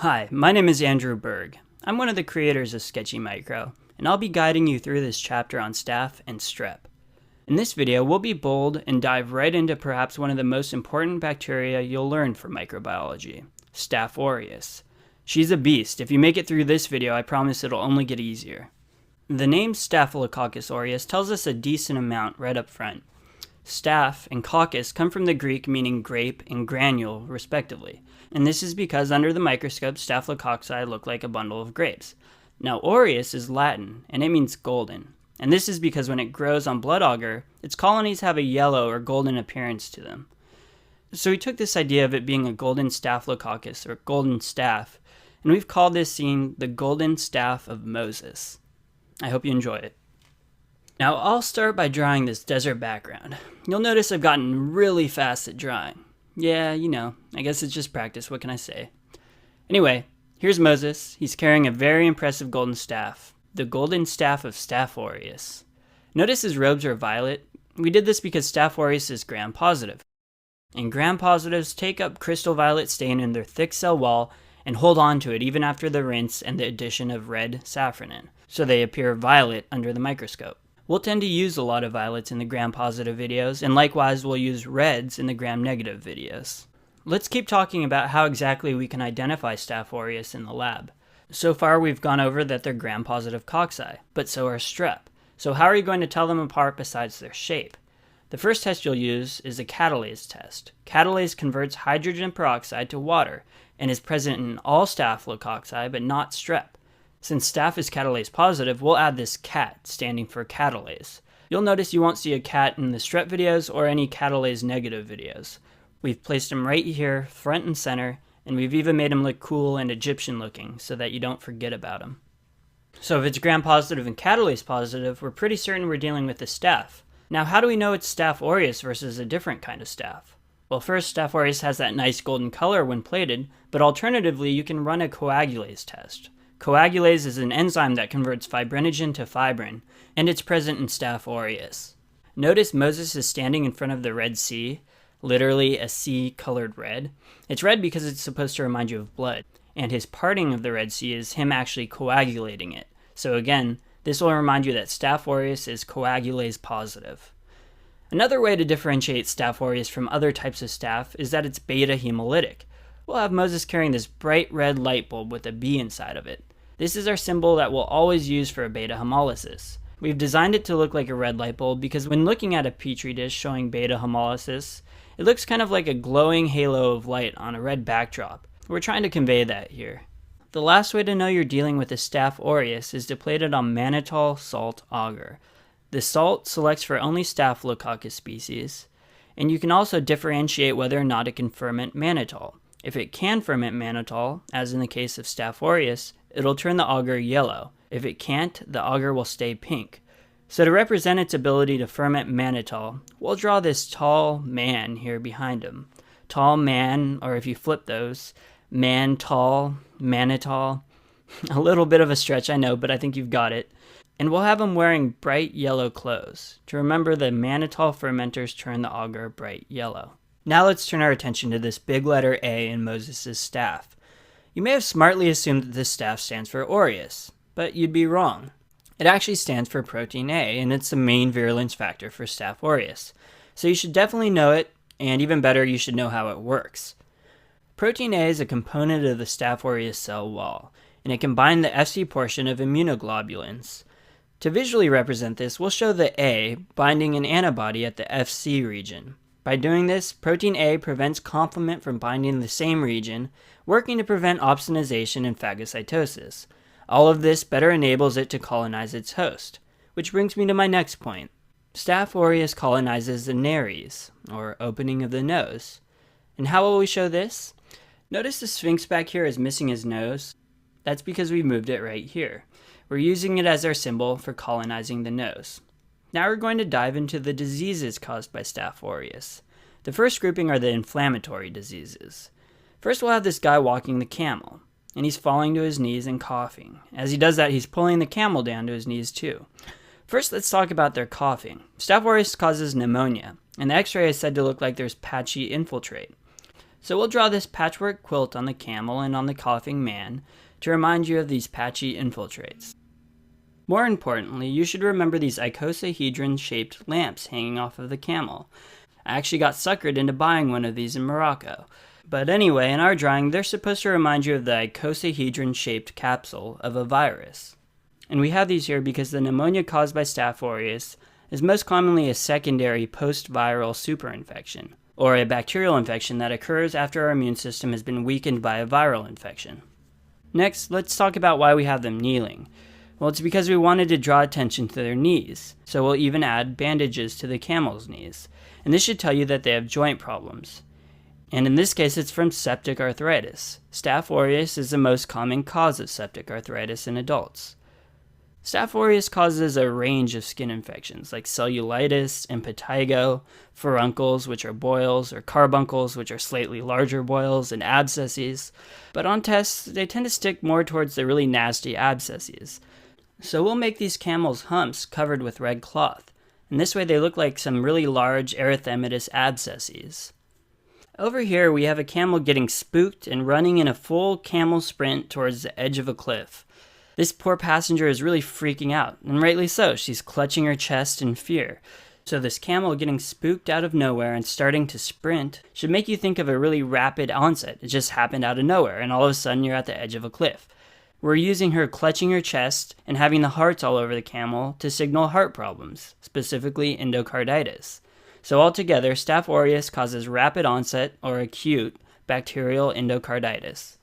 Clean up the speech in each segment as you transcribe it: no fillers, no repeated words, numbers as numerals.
Hi, my name is Andrew Berg. I'm one of the creators of Sketchy Micro, and I'll be guiding you through this chapter on staph and strep. In this video, we'll be bold and dive right into perhaps one of the most important bacteria you'll learn from microbiology, Staph aureus. She's a beast. If you make it through this video, I promise it'll only get easier. The name Staphylococcus aureus tells us a decent amount right up front. Staph and coccus come from the Greek meaning grape and granule, respectively. And this is because under the microscope, staphylococci look like a bundle of grapes. Now, aureus is Latin, and it means golden. And this is because when it grows on blood agar, its colonies have a yellow or golden appearance to them. So we took this idea of it being a golden staphylococcus, or golden staph, and we've called this scene the golden staph of Moses. I hope you enjoy it. Now, I'll start by drawing this desert background. You'll notice I've gotten really fast at drawing. Yeah, I guess it's just practice, what can I say? Anyway, here's Moses. He's carrying a very impressive golden staff, the golden staff of Staph aureus. Notice his robes are violet. We did this because Staph aureus is gram-positive. And gram-positives take up crystal violet stain in their thick cell wall and hold on to it even after the rinse and the addition of red safranin, so they appear violet under the microscope. We'll tend to use a lot of violets in the gram-positive videos, and likewise we'll use reds in the gram-negative videos. Let's keep talking about how exactly we can identify Staph aureus in the lab. So far we've gone over that they're gram-positive cocci, but so are strep. So how are you going to tell them apart besides their shape? The first test you'll use is a catalase test. Catalase converts hydrogen peroxide to water, and is present in all staphylococci, but not strep. Since staph is catalase positive, we'll add this cat, standing for catalase. You'll notice you won't see a cat in the strep videos or any catalase negative videos. We've placed them right here, front and center, and we've even made them look cool and Egyptian looking so that you don't forget about them. So if it's gram-positive and catalase positive, we're pretty certain we're dealing with the staph. Now how do we know it's Staph aureus versus a different kind of staph? Well, first, Staph aureus has that nice golden color when plated, but alternatively you can run a coagulase test. Coagulase is an enzyme that converts fibrinogen to fibrin, and it's present in Staph aureus. Notice Moses is standing in front of the Red Sea, literally a sea colored red. It's red because it's supposed to remind you of blood, and his parting of the Red Sea is him actually coagulating it. So again, this will remind you that Staph aureus is coagulase positive. Another way to differentiate Staph aureus from other types of staph is that it's beta hemolytic. We'll have Moses carrying this bright red light bulb with a B inside of it. This is our symbol that we'll always use for a beta hemolysis. We've designed it to look like a red light bulb because when looking at a petri dish showing beta hemolysis, it looks kind of like a glowing halo of light on a red backdrop. We're trying to convey that here. The last way to know you're dealing with a Staph aureus is to plate it on mannitol salt agar. The salt selects for only Staphylococcus species, and you can also differentiate whether or not it can ferment mannitol. If it can ferment mannitol, as in the case of Staph aureus, it'll turn the agar yellow. If it can't, the agar will stay pink. So to represent its ability to ferment mannitol, we'll draw this tall man here behind him. Tall man, or if you flip those, man tall, mannitol. A little bit of a stretch, I know, but I think you've got it. And we'll have him wearing bright yellow clothes. To remember, the mannitol fermenters turn the agar bright yellow. Now let's turn our attention to this big letter A in Moses' staff. You may have smartly assumed that this staff stands for aureus, but you'd be wrong. It actually stands for protein A, and it's the main virulence factor for Staph aureus. So you should definitely know it, and even better, you should know how it works. Protein A is a component of the Staph aureus cell wall, and it can bind the Fc portion of immunoglobulins. To visually represent this, we'll show the A binding an antibody at the Fc region. By doing this, protein A prevents complement from binding the same region, working to prevent opsonization and phagocytosis. All of this better enables it to colonize its host. Which brings me to my next point. Staph aureus colonizes the nares, or opening of the nose. And how will we show this? Notice the sphinx back here is missing his nose. That's because we moved it right here. We're using it as our symbol for colonizing the nose. Now we're going to dive into the diseases caused by Staph aureus. The first grouping are the inflammatory diseases. First we'll have this guy walking the camel, and he's falling to his knees and coughing. As he does that, he's pulling the camel down to his knees too. First, let's talk about their coughing. Staph aureus causes pneumonia, and the x-ray is said to look like there's patchy infiltrate. So we'll draw this patchwork quilt on the camel and on the coughing man to remind you of these patchy infiltrates. More importantly, you should remember these icosahedron-shaped lamps hanging off of the camel. I actually got suckered into buying one of these in Morocco. But anyway, in our drawing, they're supposed to remind you of the icosahedron-shaped capsule of a virus. And we have these here because the pneumonia caused by Staph aureus is most commonly a secondary post-viral superinfection, or a bacterial infection that occurs after our immune system has been weakened by a viral infection. Next, let's talk about why we have them kneeling. Well, it's because we wanted to draw attention to their knees, so we'll even add bandages to the camel's knees. And this should tell you that they have joint problems. And in this case, it's from septic arthritis. Staph aureus is the most common cause of septic arthritis in adults. Staph aureus causes a range of skin infections like cellulitis, impetigo, furuncles, which are boils, or carbuncles, which are slightly larger boils, and abscesses. But on tests, they tend to stick more towards the really nasty abscesses. So we'll make these camels' humps covered with red cloth. And this way they look like some really large erythematous abscesses. Over here we have a camel getting spooked and running in a full camel sprint towards the edge of a cliff. This poor passenger is really freaking out, and rightly so. She's clutching her chest in fear. So this camel getting spooked out of nowhere and starting to sprint should make you think of a really rapid onset. It just happened out of nowhere, and all of a sudden you're at the edge of a cliff. We're using her clutching her chest and having the hearts all over the camel to signal heart problems, specifically endocarditis. So altogether, Staph aureus causes rapid onset or acute bacterial endocarditis.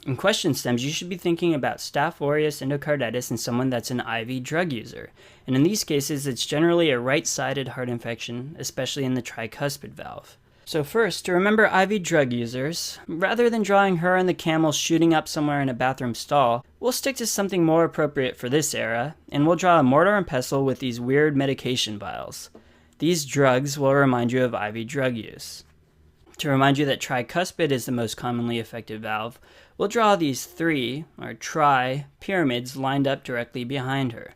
In question stems, you should be thinking about Staph aureus endocarditis in someone that's an IV drug user. And in these cases, it's generally a right-sided heart infection, especially in the tricuspid valve. So first, to remember IV drug users, rather than drawing her and the camel shooting up somewhere in a bathroom stall, we'll stick to something more appropriate for this era, and we'll draw a mortar and pestle with these weird medication vials. These drugs will remind you of IV drug use. To remind you that tricuspid is the most commonly affected valve, we'll draw these three, or tri-pyramids lined up directly behind her.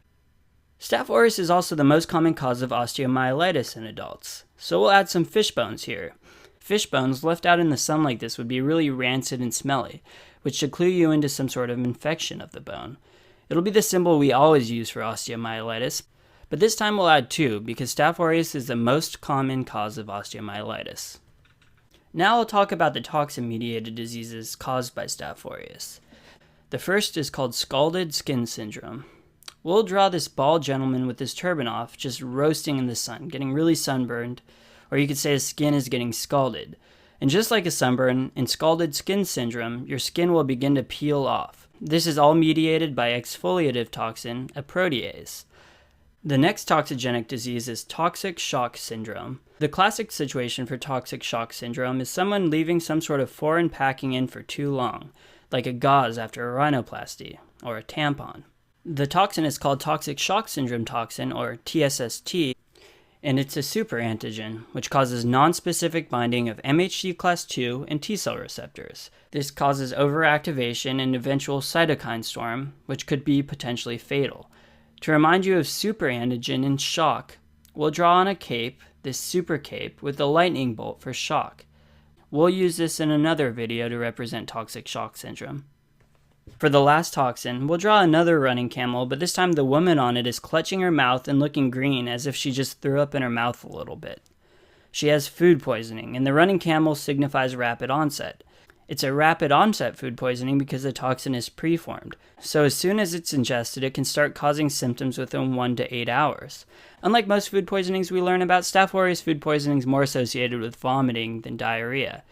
Staph aureus is also the most common cause of osteomyelitis in adults, so we'll add some fish bones here. Fish bones left out in the sun like this would be really rancid and smelly, which should clue you into some sort of infection of the bone. It'll be the symbol we always use for osteomyelitis, but this time we'll add two, because Staph aureus is the most common cause of osteomyelitis. Now I'll talk about the toxin-mediated diseases caused by Staph aureus. The first is called scalded skin syndrome. We'll draw this bald gentleman with his turban off, just roasting in the sun, getting really sunburned, or you could say his skin is getting scalded. And just like a sunburn, in scalded skin syndrome, your skin will begin to peel off. This is all mediated by exfoliative toxin, a protease. The next toxigenic disease is toxic shock syndrome. The classic situation for toxic shock syndrome is someone leaving some sort of foreign packing in for too long, like a gauze after a rhinoplasty, or a tampon. The toxin is called toxic shock syndrome toxin, or TSST, and it's a superantigen, which causes nonspecific binding of MHC class II and T-cell receptors. This causes overactivation and eventual cytokine storm, which could be potentially fatal. To remind you of superantigen and shock, we'll draw on a cape, this super cape, with a lightning bolt for shock. We'll use this in another video to represent toxic shock syndrome. For the last toxin, we'll draw another running camel, but this time the woman on it is clutching her mouth and looking green as if she just threw up in her mouth a little bit. She has food poisoning, and the running camel signifies rapid onset. It's a rapid onset food poisoning because the toxin is preformed, so as soon as it's ingested, it can start causing symptoms within 1 to 8 hours. Unlike most food poisonings we learn about, Staph aureus food poisoning is more associated with vomiting than diarrhea.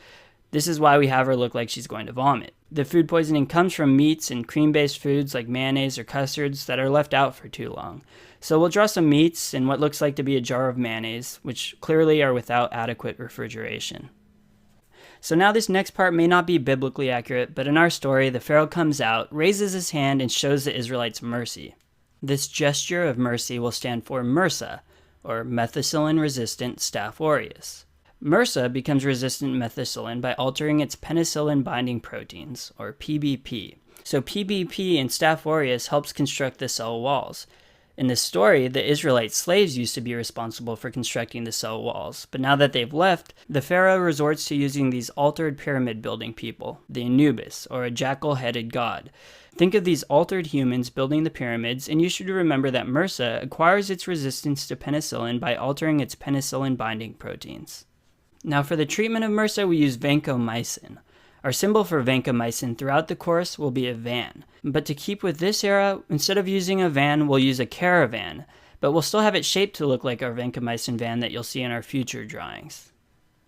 This is why we have her look like she's going to vomit. The food poisoning comes from meats and cream-based foods like mayonnaise or custards that are left out for too long. So we'll draw some meats and what looks like to be a jar of mayonnaise, which clearly are without adequate refrigeration. So now this next part may not be biblically accurate, but in our story, the Pharaoh comes out, raises his hand, and shows the Israelites mercy. This gesture of mercy will stand for MRSA, or methicillin-resistant Staph aureus. MRSA becomes resistant methicillin by altering its penicillin-binding proteins, or PBP. So PBP in Staph aureus helps construct the cell walls. In this story, the Israelite slaves used to be responsible for constructing the cell walls, but now that they've left, the pharaoh resorts to using these altered pyramid building people, the Anubis, or a jackal-headed god. Think of these altered humans building the pyramids, and you should remember that MRSA acquires its resistance to penicillin by altering its penicillin binding proteins. Now for the treatment of MRSA, we use vancomycin. Our symbol for vancomycin throughout the course will be a van, but to keep with this era, instead of using a van, we'll use a caravan, but we'll still have it shaped to look like our vancomycin van that you'll see in our future drawings.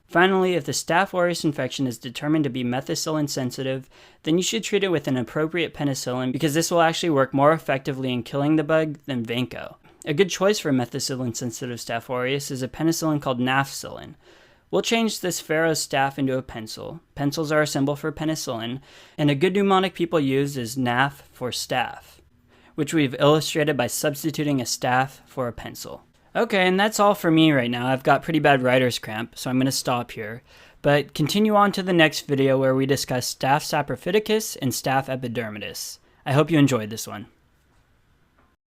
Finally, if the Staph aureus infection is determined to be methicillin sensitive, then you should treat it with an appropriate penicillin because this will actually work more effectively in killing the bug than vanco. A good choice for methicillin sensitive Staph aureus is a penicillin called nafcillin. We'll change this pharaoh's staff into a pencil. Pencils are a symbol for penicillin, and a good mnemonic people use is NAF for staff, which we've illustrated by substituting a staff for a pencil. Okay, and that's all for me right now. I've got pretty bad writer's cramp, so I'm going to stop here. But continue on to the next video where we discuss Staph saprophyticus and Staph epidermidis. I hope you enjoyed this one.